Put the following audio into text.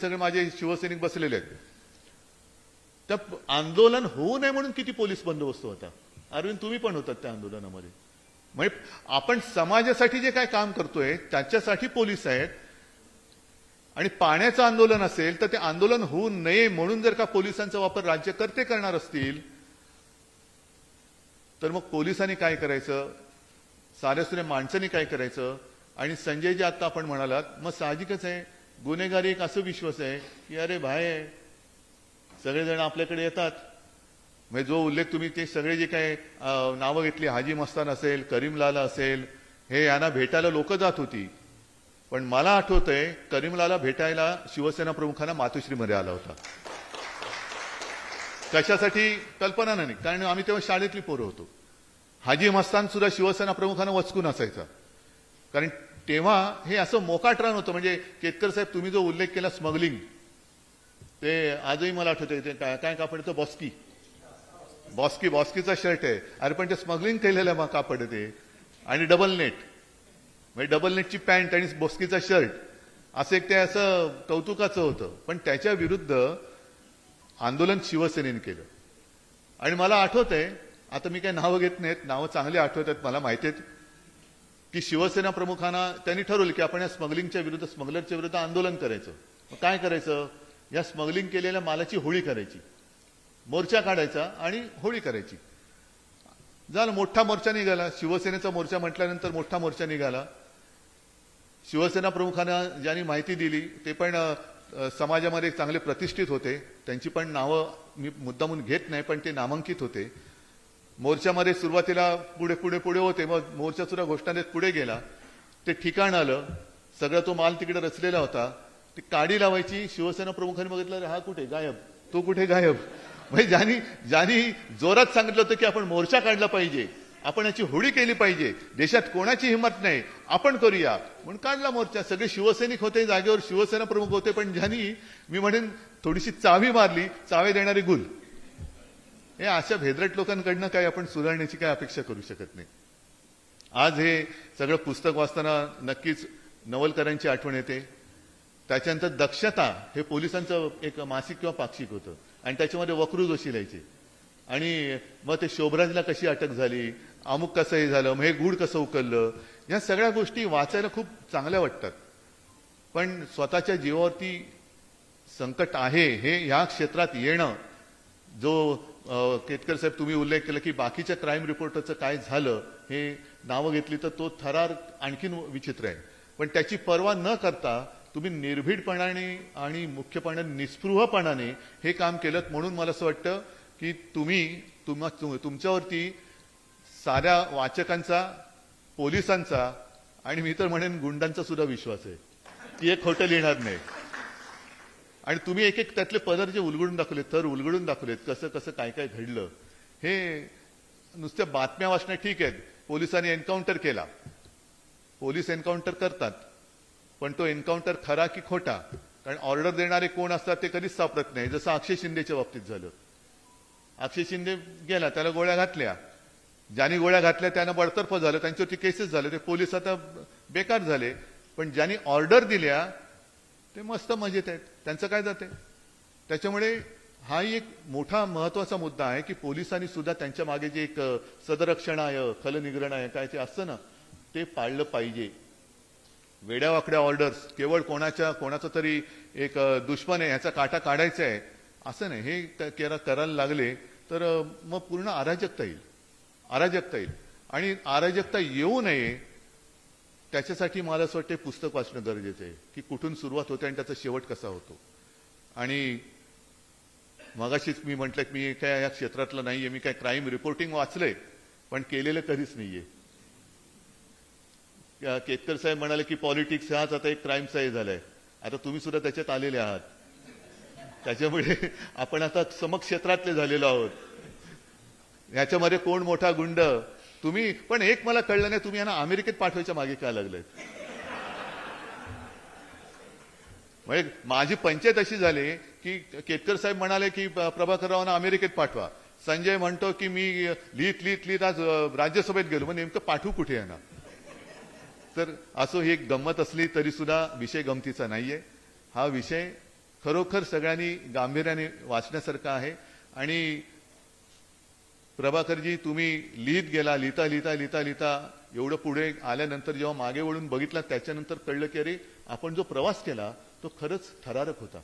सगळे माझे शिवसैनिक बसलेले आहेत. तर आंदोलन होऊ नये म्हणून किती पोलीस बंदोबस्त होता. अरविंद तुम्ही पण होतात त्या आंदोलनामध्ये. म्हणजे आपण समाजासाठी जे काय काम करतोय त्याच्यासाठी पोलीस आहेत. आणि पाण्याचं आंदोलन असेल तर ते आंदोलन होऊ नये म्हणून जर का पोलिसांचा वापर राज्यकर्ते करणार असतील तर मग पोलिसांनी काय करायचं, साऱ्यासुऱ्या माणसांनी काय करायचं. आणि संजय जे आता आपण म्हणालात, मग साहजिकच आहे गुन्हेगारी एक असं विश्वास आहे की अरे भाई सगळेजण आपल्याकडे येतात. म्हणजे जो उल्लेख तुम्ही ते सगळे जे काय नावं घेतली, हाजी मस्तान असेल, करीमलाला असेल, हे यांना भेटायला लोक जात होती. पण मला आठवतंय करीमलाला भेटायला शिवसेना प्रमुखांना मातोश्रीमध्ये आला होता. कशासाठी कल्पना नाही, कारण आम्ही तेव्हा शाळेतली पोरं होतो. हाजी मस्तान सुद्धा शिवसेना प्रमुखांना वचकून असायचा. कारण तेव्हा हे असं मोकाट रान होतं. म्हणजे केतकर साहेब तुम्ही जो उल्लेख केला स्मगलिंग, ते आजही मला आठवतंय. ते काय कापड येतं, बॉस्कीचा शर्ट आहे. अरे पण ते स्मगलिंग केलेलं मग कापड ते. आणि डबल नेट, म्हणजे डबल नेटची पॅन्ट आणि बॉस्कीचा शर्ट, असं एक ते असं कौतुकाचं होतं. पण त्याच्या विरुद्ध आंदोलन शिवसेनेने केलं. आणि मला आठवतंय, आता मी काही नावं घेत नाहीत, नावं चांगली आठवतात मला माहिती आहेत, की शिवसेना प्रमुखांना त्यांनी ठरवलं की आपण या स्मगलिंगच्या विरुद्ध, स्मगलरच्या विरुद्ध आंदोलन करायचं. मग काय करायचं, या स्मगलिंग केलेल्या मालाची होळी करायची, मोर्चा काढायचा आणि होळी करायची. झालं, मोठा मोर्चा निघाला. शिवसेनेचा मोर्चा म्हटल्यानंतर मोठा मोर्चा निघाला. शिवसेना प्रमुखांना ज्यांनी माहिती दिली ते पण समाजामध्ये चांगले प्रतिष्ठित होते. त्यांची पण नावं मी मुद्दामून घेत नाही, पण ते नामांकित होते. मोर्चामध्ये सुरुवातीला पुढे होते. मग मोर्चा सुद्धा घोषणा देत पुढे गेला. ते ठिकाण आलं, सगळा तो माल तिकडे रचलेला होता. ती काडी लावायची. शिवसेना प्रमुखांनी बघितलं, हा कुठे गायब, तो कुठे गायब. म्हणजे ज्यांनी जोरात सांगितलं होतं की आपण मोर्चा काढला पाहिजे, आपण याची होळी केली पाहिजे, देशात कोणाची हिंमत नाही, आपण करूया म्हणून काढला मोर्चा. सगळे शिवसैनिक होते जागेवर, शिवसेना प्रमुख होते. पण ज्यांनी मी म्हणेन थोडीशी चावी मारली, चावे देणारी गुल, हे अशा भेदरट लोकांकडनं काय आपण सुधारण्याची काय अपेक्षा करू शकत नाही. आज हे सगळं पुस्तक वाचताना नक्कीच नवलकरांची आठवण येते. त्याच्यानंतर दक्षता हे पोलिसांचं एक मासिक किंवा पाक्षिक होतं आणि त्याच्यामध्ये वक्रू जोशी लिहायचे. आणि मग ते शोभराजला कशी अटक झाली, अमुक कसं हे झालं, मग हे गूढ कसं उकललं, या सगळ्या गोष्टी वाचायला खूप चांगल्या वाटतात. पण स्वतःच्या जीवावरती संकट आहे हे ह्या क्षेत्रात येणं, जो केतकर साहेब तुम्ही उल्लेख केला की बाकीच्या क्राईम रिपोर्टरचं काय झालं, हे नावं घेतली तर तो थरार आणखीन विचित्र आहे. पण त्याची पर्वा न करता तुम्ही निर्भीडपणाने आणि मुख्यपणे निस्पृहपणाने हे काम केलं. म्हणून मला असं वाटतं की तुमच्यावरती साऱ्या वाचकांचा, पोलिसांचा आणि मी तर म्हणेन गुंडांचा सुद्धा विश्वास आहे की हे खोटं लिहिणार नाही. आणि तुम्ही एक एक त्यातले पदर जे उलगडून दाखवलेत, तर उलगडून दाखवलेत कसं कसं काय काय घडलं. हे नुसत्या बातम्या वाचण्या ठीक आहेत. पोलिसांनी एन्काउंटर केला, पोलीस एन्काउंटर करतात, पण तो एन्काउंटर खरा की खोटा, कारण ऑर्डर देणारे कोण असतात ते कधीच सापडत नाही. जसं अक्षय शिंदेच्या बाबतीत झालं. अक्षय शिंदे गेला, त्याला गोळ्या घातल्या, ज्यांनी गोळ्या घातल्या त्यांना बडतर्फ झालं, त्यांच्यावरती केसेस झाले, ते पोलीस आता बेकार झाले. पण ज्यांनी ऑर्डर दिल्या ते मस्त मजेत आहेत, त्यांचं काय जाते. त्याच्यामुळे हाही एक मोठा महत्वाचा मुद्दा आहे की पोलिसांनी सुद्धा त्यांच्या मागे जे एक सदरक्षणाय खलनिग्रहणाय काय ते असतं ना, ते पाळलं पाहिजे. वेड्यावाकड्या ऑर्डर्स, केवळ कोणाचा तरी एक दुश्मन आहे ह्याचा काटा काढायचा आहे असं नाही, हे करायला लागले तर मग पूर्ण अराजकता येईल. आणि अराजकता येऊ नये त्याच्यासाठी मला असं वाटतं पुस्तक वाचणं गरजेचं आहे की कुठून सुरुवात होते आणि त्याचा शेवट कसा होतो. आणि मगाशीच मी म्हटलं की मी काय या क्षेत्रातलं नाहीये, मी काय क्राईम रिपोर्टिंग वाचलंय पण केलेलं कधीच नाहीये. केतकर साहेब म्हणाले की पॉलिटिक्स हाच आता एक क्राईमचा हे झालाय. आता तुम्ही सुद्धा त्याच्यात आलेले आहात, त्याच्यामुळे आपण आता समक्ष क्षेत्रातले झालेलो आहोत. याच्यामध्ये कोण मोठा गुंड तुम्ही. पण एक मला कळलं नाही, तुम्ही यांना अमेरिकेत पाठवायच्या मागे काय लागलंय. म्हणजे माझी पंचायत अशी झाली की केतकर साहेब म्हणाले की प्रभाकररावांना अमेरिकेत पाठवा. संजय म्हणतो की मी लिहित आज राज्यसभेत गेलो, मग नेमकं पाठवू कुठे यांना. तर असो ही एक गंमत असली तरी सुद्धा विषय गमतीचा नाहीये. हा विषय खरोखर सगळ्यांनी गांभीर्याने वाचण्यासारखं आहे. आणि प्रभाकरजी, तुम्ही लिहिता एवढं पुढे आल्यानंतर जेव्हा मागे वळून बघितला त्याच्यानंतर कळलं की अरे, आपण जो प्रवास केला तो खरंच थरारक होता.